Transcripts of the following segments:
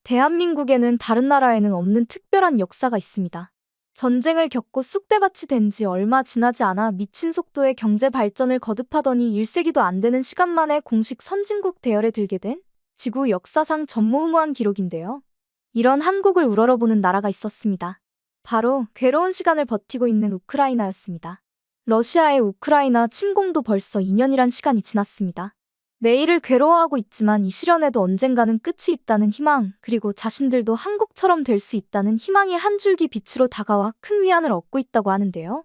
대한민국에는 다른 나라에는 없는 특별한 역사가 있습니다. 전쟁을 겪고 쑥대밭이 된 지 얼마 지나지 않아 미친 속도의 경제 발전을 거듭하더니 1세기도 안 되는 시간 만에 공식 선진국 대열에 들게 된 지구 역사상 전무후무한 기록인데요. 이런 한국을 우러러보는 나라가 있었습니다. 바로 괴로운 시간을 버티고 있는 우크라이나였습니다. 러시아의 우크라이나 침공도 벌써 2년이란 시간이 지났습니다. 매일을 괴로워하고 있지만 이 시련에도 언젠가는 끝이 있다는 희망, 그리고 자신들도 한국처럼 될 수 있다는 희망이 한 줄기 빛으로 다가와 큰 위안을 얻고 있다고 하는데요.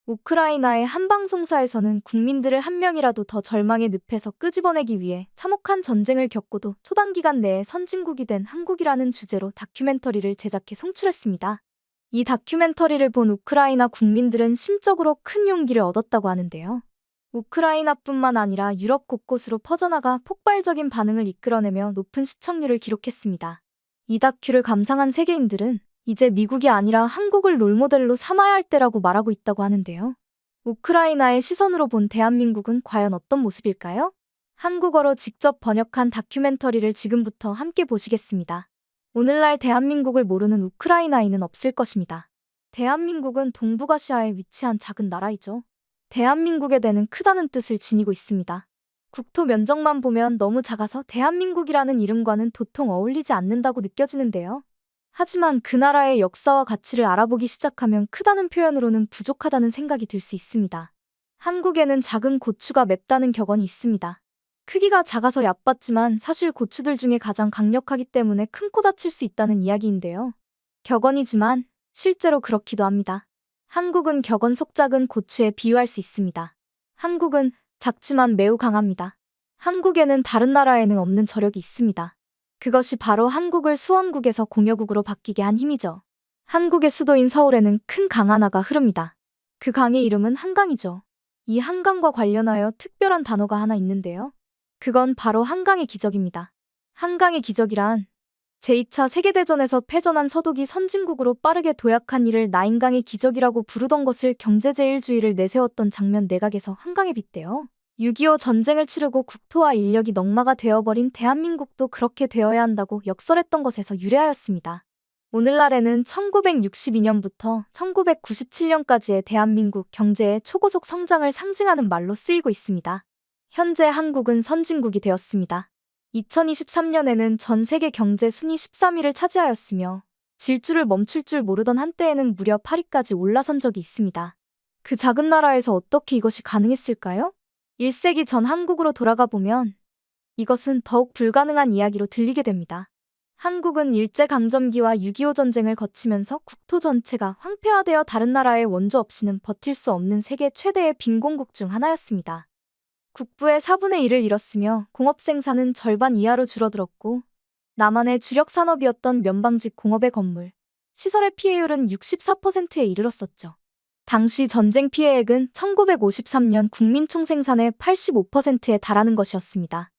우크라이나의 한방송사에서는 국민들을 한 명이라도 더 절망의 늪에서 끄집어내기 위해 참혹한 전쟁을 겪고도 초단기간 내에 선진국이 된 한국이라는 주제로 다큐멘터리를 제작해 송출했습니다. 이 다큐멘터리를 본 우크라이나 국민들은 심적으로 큰 용기를 얻었다고 하는데요. 우크라이나뿐만 아니라 유럽 곳곳으로 퍼져나가 폭발적인 반응을 이끌어내며 높은 시청률을 기록했습니다. 이 다큐를 감상한 세계인들은 이제 미국이 아니라 한국을 롤모델로 삼아야 할 때라고 말하고 있다고 하는데요. 우크라이나의 시선으로 본 대한민국은 과연 어떤 모습일까요? 한국어로 직접 번역한 다큐멘터리를 지금부터 함께 보시겠습니다. 오늘날 대한민국을 모르는 우크라이나인은 없을 것입니다. 대한민국은 동북아시아에 위치한 작은 나라이죠. 대한민국에 대는 크다는 뜻을 지니고 있습니다. 국토 면적만 보면 너무 작아서 대한민국이라는 이름과는 도통 어울리지 않는다고 느껴지는데요. 하지만 그 나라의 역사와 가치를 알아보기 시작하면 크다는 표현으로는 부족하다는 생각이 들 수 있습니다. 한국에는 작은 고추가 맵다는 격언이 있습니다. 크기가 작아서 얕봤지만 사실 고추들 중에 가장 강력하기 때문에 큰 코 다칠 수 있다는 이야기인데요. 격언이지만 실제로 그렇기도 합니다. 한국은 격언 속 작은 고추에 비유할 수 있습니다. 한국은 작지만 매우 강합니다. 한국에는 다른 나라에는 없는 저력이 있습니다. 그것이 바로 한국을 수원국에서 공여국으로 바뀌게 한 힘이죠. 한국의 수도인 서울에는 큰 강 하나가 흐릅니다. 그 강의 이름은 한강이죠. 이 한강과 관련하여 특별한 단어가 하나 있는데요. 그건 바로 한강의 기적입니다. 한강의 기적이란 제2차 세계대전에서 패전한 서독이 선진국으로 빠르게 도약한 이를 나인강의 기적이라고 부르던 것을 경제제일주의를 내세웠던 장면 내각에서 한강에 빗대요. 6.25 전쟁을 치르고 국토와 인력이 넉마가 되어버린 대한민국도 그렇게 되어야 한다고 역설했던 것에서 유래하였습니다. 오늘날에는 1962년부터 1997년까지의 대한민국 경제의 초고속 성장을 상징하는 말로 쓰이고 있습니다. 현재 한국은 선진국이 되었습니다. 2023년에는 전 세계 경제 순위 13위를 차지하였으며 질주를 멈출 줄 모르던 한때에는 무려 8위까지 올라선 적이 있습니다. 그 작은 나라에서 어떻게 이것이 가능했을까요? 1세기 전 한국으로 돌아가 보면 이것은 더욱 불가능한 이야기로 들리게 됩니다. 한국은 일제강점기와 6.25 전쟁을 거치면서 국토 전체가 황폐화되어 다른 나라의 원조 없이는 버틸 수 없는 세계 최대의 빈공국 중 하나였습니다. 국부의 4분의 1을 잃었으며 공업 생산은 절반 이하로 줄어들었고 남한의 주력 산업이었던 면방직 공업의 건물, 시설의 피해율은 64%에 이르렀었죠. 당시 전쟁 피해액은 1953년 국민 총생산의 85%에 달하는 것이었습니다.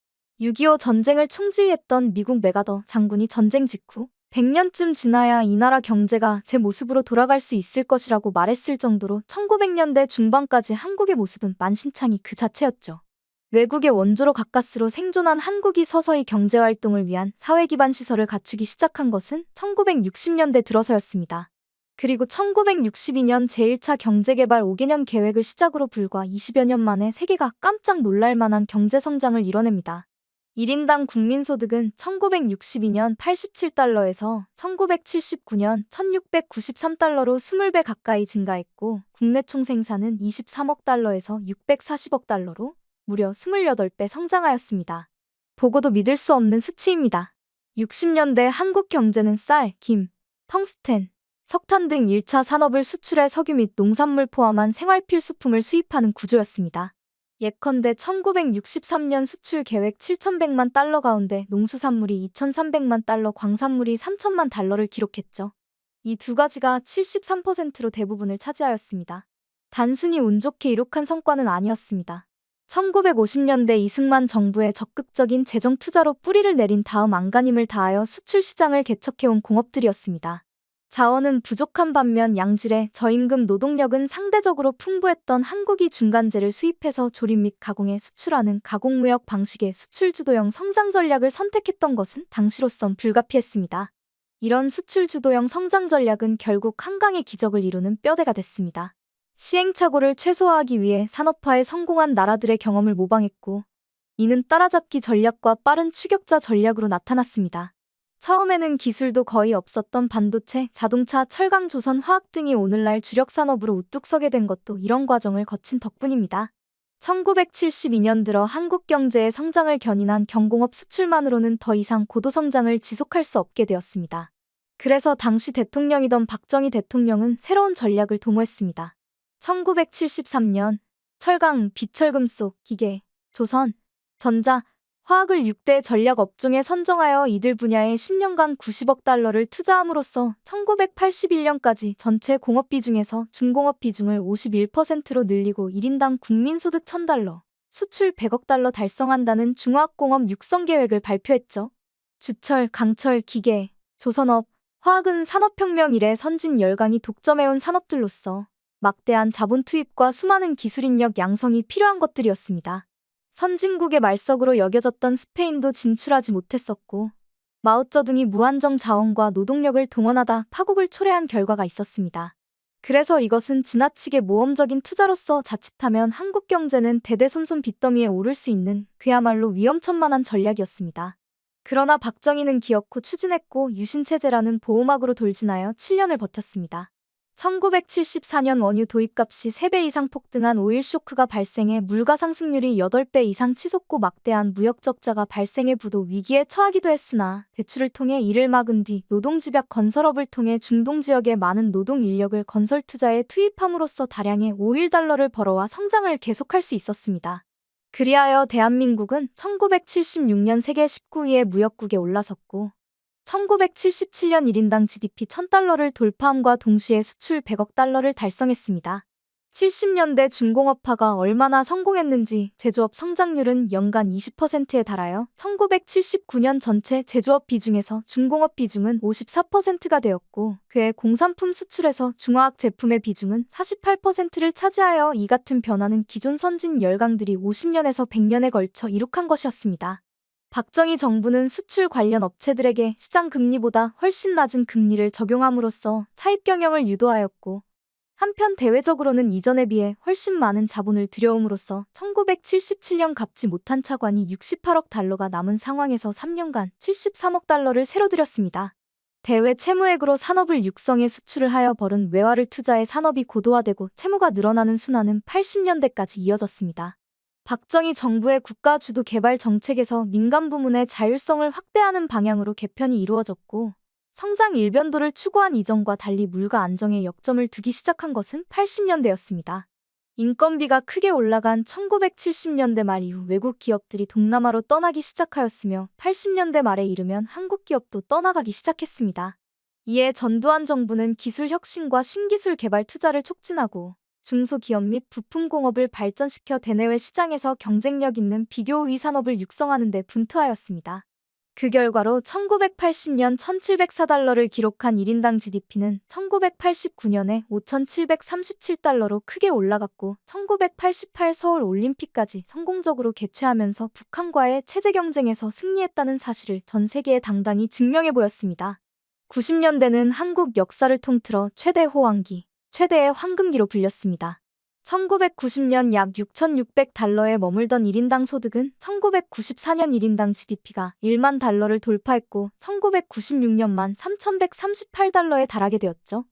6.25 전쟁을 총지휘했던 미국 맥아더 장군이 전쟁 직후 100년쯤 지나야 이 나라 경제가 제 모습으로 돌아갈 수 있을 것이라고 말했을 정도로 1900년대 중반까지 한국의 모습은 만신창이 그 자체였죠. 외국의 원조로 가까스로 생존한 한국이 서서히 경제활동을 위한 사회기반 시설을 갖추기 시작한 것은 1960년대 들어서였습니다. 그리고 1962년 제1차 경제개발 5개년 계획을 시작으로 불과 20여 년 만에 세계가 깜짝 놀랄 만한 경제성장을 이뤄냅니다. 1인당 국민소득은 1962년 87달러에서 1979년 1693달러로 20배 가까이 증가했고 국내 총생산은 23억 달러에서 640억 달러로 무려 28배 성장하였습니다. 보고도 믿을 수 없는 수치입니다. 60년대 한국 경제는 쌀, 김, 텅스텐, 석탄 등 1차 산업을 수출해 석유 및 농산물 포함한 생활필수품을 수입하는 구조였습니다. 예컨대 1963년 수출 계획 7,100만 달러 가운데 농수산물이 2,300만 달러, 광산물이 3,000만 달러를 기록했죠. 이 두 가지가 73%로 대부분을 차지하였습니다. 단순히 운 좋게 이룩한 성과는 아니었습니다. 1950년대 이승만 정부의 적극적인 재정 투자로 뿌리를 내린 다음 안간힘을 다하여 수출 시장을 개척해온 공업들이었습니다. 자원은 부족한 반면 양질의 저임금 노동력은 상대적으로 풍부했던 한국이 중간재를 수입해서 조립 및 가공에 수출하는 가공무역 방식의 수출주도형 성장 전략을 선택했던 것은 당시로선 불가피했습니다. 이런 수출주도형 성장 전략은 결국 한강의 기적을 이루는 뼈대가 됐습니다. 시행착오를 최소화하기 위해 산업화에 성공한 나라들의 경험을 모방했고, 이는 따라잡기 전략과 빠른 추격자 전략으로 나타났습니다. 처음에는 기술도 거의 없었던 반도체, 자동차, 철강, 조선, 화학 등이 오늘날 주력 산업으로 우뚝 서게 된 것도 이런 과정을 거친 덕분입니다. 1972년 들어 한국 경제의 성장을 견인한 경공업 수출만으로는 더 이상 고도 성장을 지속할 수 없게 되었습니다. 그래서 당시 대통령이던 박정희 대통령은 새로운 전략을 도모했습니다. 1973년 철강, 비철금속, 기계, 조선, 전자, 화학을 6대 전략 업종에 선정하여 이들 분야에 10년간 90억 달러를 투자함으로써 1981년까지 전체 공업 비중에서 중공업 비중을 51%로 늘리고 1인당 국민소득 1000달러, 수출 100억 달러 달성한다는 중화학공업 육성 계획을 발표했죠. 주철, 강철, 기계, 조선업, 화학은 산업혁명 이래 선진 열강이 독점해온 산업들로서 막대한 자본 투입과 수많은 기술인력 양성이 필요한 것들이었습니다. 선진국의 말석으로 여겨졌던 스페인도 진출하지 못했었고, 마오쩌둥이 무한정 자원과 노동력을 동원하다 파국을 초래한 결과가 있었습니다. 그래서 이것은 지나치게 모험적인 투자로서 자칫하면 한국 경제는 대대손손 빚더미에 오를 수 있는 그야말로 위험천만한 전략이었습니다. 그러나 박정희는 기어코 추진했고 유신체제라는 보호막으로 돌진하여 7년을 버텼습니다. 1974년 원유 도입값이 3배 이상 폭등한 오일 쇼크가 발생해 물가 상승률이 8배 이상 치솟고 막대한 무역 적자가 발생해 부도 위기에 처하기도 했으나 대출을 통해 이를 막은 뒤 노동집약 건설업을 통해 중동 지역의 많은 노동 인력을 건설 투자에 투입함으로써 다량의 오일 달러를 벌어와 성장을 계속할 수 있었습니다. 그리하여 대한민국은 1976년 세계 19위의 무역국에 올라섰고 1977년 1인당 GDP 1000달러를 돌파함과 동시에 수출 100억 달러를 달성했습니다. 70년대 중공업화가 얼마나 성공했는지 제조업 성장률은 연간 20%에 달하여 1979년 전체 제조업 비중에서 중공업 비중은 54%가 되었고 그해 공산품 수출에서 중화학 제품의 비중은 48%를 차지하여 이 같은 변화는 기존 선진 열강들이 50년에서 100년에 걸쳐 이룩한 것이었습니다. 박정희 정부는 수출 관련 업체들에게 시장 금리보다 훨씬 낮은 금리를 적용함으로써 차입 경영을 유도하였고 한편 대외적으로는 이전에 비해 훨씬 많은 자본을 들여옴으로써 1977년 갚지 못한 차관이 68억 달러가 남은 상황에서 3년간 73억 달러를 새로 들였습니다. 대외 채무액으로 산업을 육성해 수출을 하여 벌은 외화를 투자해 산업이 고도화되고 채무가 늘어나는 순환은 80년대까지 이어졌습니다. 박정희 정부의 국가주도 개발 정책에서 민간 부문의 자율성을 확대하는 방향으로 개편이 이루어졌고 성장 일변도를 추구한 이전과 달리 물가 안정에 역점을 두기 시작한 것은 80년대였습니다. 인건비가 크게 올라간 1970년대 말 이후 외국 기업들이 동남아로 떠나기 시작하였으며 80년대 말에 이르면 한국 기업도 떠나가기 시작했습니다. 이에 전두환 정부는 기술 혁신과 신기술 개발 투자를 촉진하고 중소기업 및 부품공업을 발전시켜 대내외 시장에서 경쟁력 있는 비교 우위 산업을 육성하는 데 분투하였습니다. 그 결과로 1980년 1,704달러를 기록한 1인당 GDP는 1989년에 5,737달러로 크게 올라갔고 1988 서울 올림픽까지 성공적으로 개최하면서 북한과의 체제 경쟁에서 승리했다는 사실을 전 세계에 당당히 증명해 보였습니다. 90년대는 한국 역사를 통틀어 최대 호황기, 최대의 황금기로 불렸습니다. 1990년 약 6,600달러에 머물던 1인당 소득은 1994년 1인당 GDP가 1만 달러를 돌파했고 1996년만 3,138달러에 달하게 되었죠.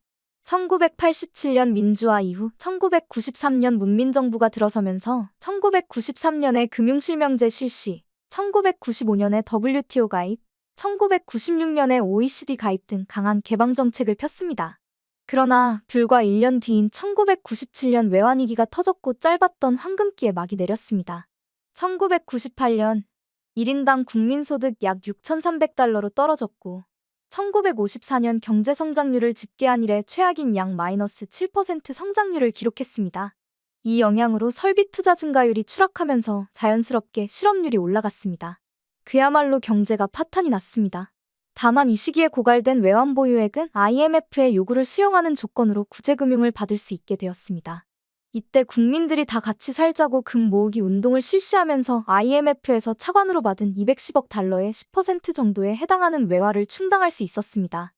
1987년 민주화 이후 1993년 문민정부가 들어서면서 1993년에 금융실명제 실시, 1995년에 WTO 가입, 1996년에 OECD 가입 등 강한 개방정책을 폈습니다. 그러나 불과 1년 뒤인 1997년 외환위기가 터졌고 짧았던 황금기에 막이 내렸습니다. 1998년 1인당 국민소득 약 6,300달러로 떨어졌고 1954년 경제성장률을 집계한 이래 최악인 약 마이너스 7% 성장률을 기록했습니다. 이 영향으로 설비 투자 증가율이 추락하면서 자연스럽게 실업률이 올라갔습니다. 그야말로 경제가 파탄이 났습니다. 다만 이 시기에 고갈된 외환 보유액은 IMF의 요구를 수용하는 조건으로 구제금융을 받을 수 있게 되었습니다. 이때 국민들이 다 같이 살자고 금 모으기 운동을 실시하면서 IMF에서 차관으로 받은 210억 달러의 10% 정도에 해당하는 외화를 충당할 수 있었습니다.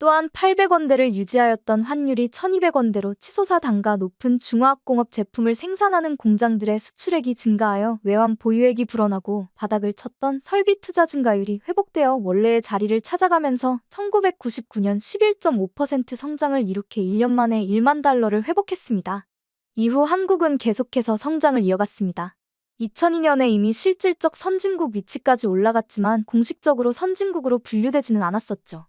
또한 800원대를 유지하였던 환율이 1200원대로 치솟아 단가 높은 중화학공업 제품을 생산하는 공장들의 수출액이 증가하여 외환 보유액이 불어나고 바닥을 쳤던 설비 투자 증가율이 회복되어 원래의 자리를 찾아가면서 1999년 11.5% 성장을 이룩해 1년 만에 1만 달러를 회복했습니다. 이후 한국은 계속해서 성장을 이어갔습니다. 2002년에 이미 실질적 선진국 위치까지 올라갔지만 공식적으로 선진국으로 분류되지는 않았었죠.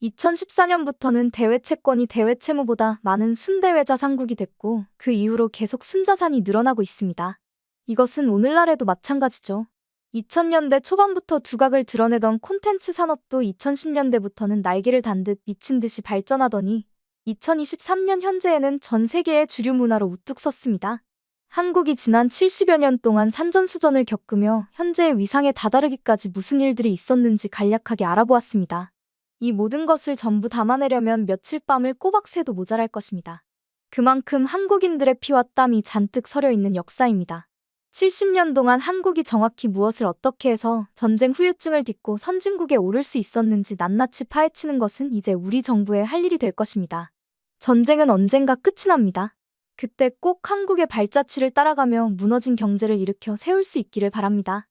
2014년부터는 대외 채권이 대외 채무보다 많은 순대외 자산국이 됐고 그 이후로 계속 순자산이 늘어나고 있습니다. 이것은 오늘날에도 마찬가지죠. 2000년대 초반부터 두각을 드러내던 콘텐츠 산업도 2010년대부터는 날개를 단 듯 미친 듯이 발전하더니 2023년 현재에는 전 세계의 주류 문화로 우뚝 섰습니다. 한국이 지난 70여 년 동안 산전수전을 겪으며 현재의 위상에 다다르기까지 무슨 일들이 있었는지 간략하게 알아보았습니다. 이 모든 것을 전부 담아내려면 며칠 밤을 꼬박 새도 모자랄 것입니다. 그만큼 한국인들의 피와 땀이 잔뜩 서려 있는 역사입니다. 70년 동안 한국이 정확히 무엇을 어떻게 해서 전쟁 후유증을 딛고 선진국에 오를 수 있었는지 낱낱이 파헤치는 것은 이제 우리 정부의 할 일이 될 것입니다. 전쟁은 언젠가 끝이 납니다. 그때 꼭 한국의 발자취를 따라가며 무너진 경제를 일으켜 세울 수 있기를 바랍니다.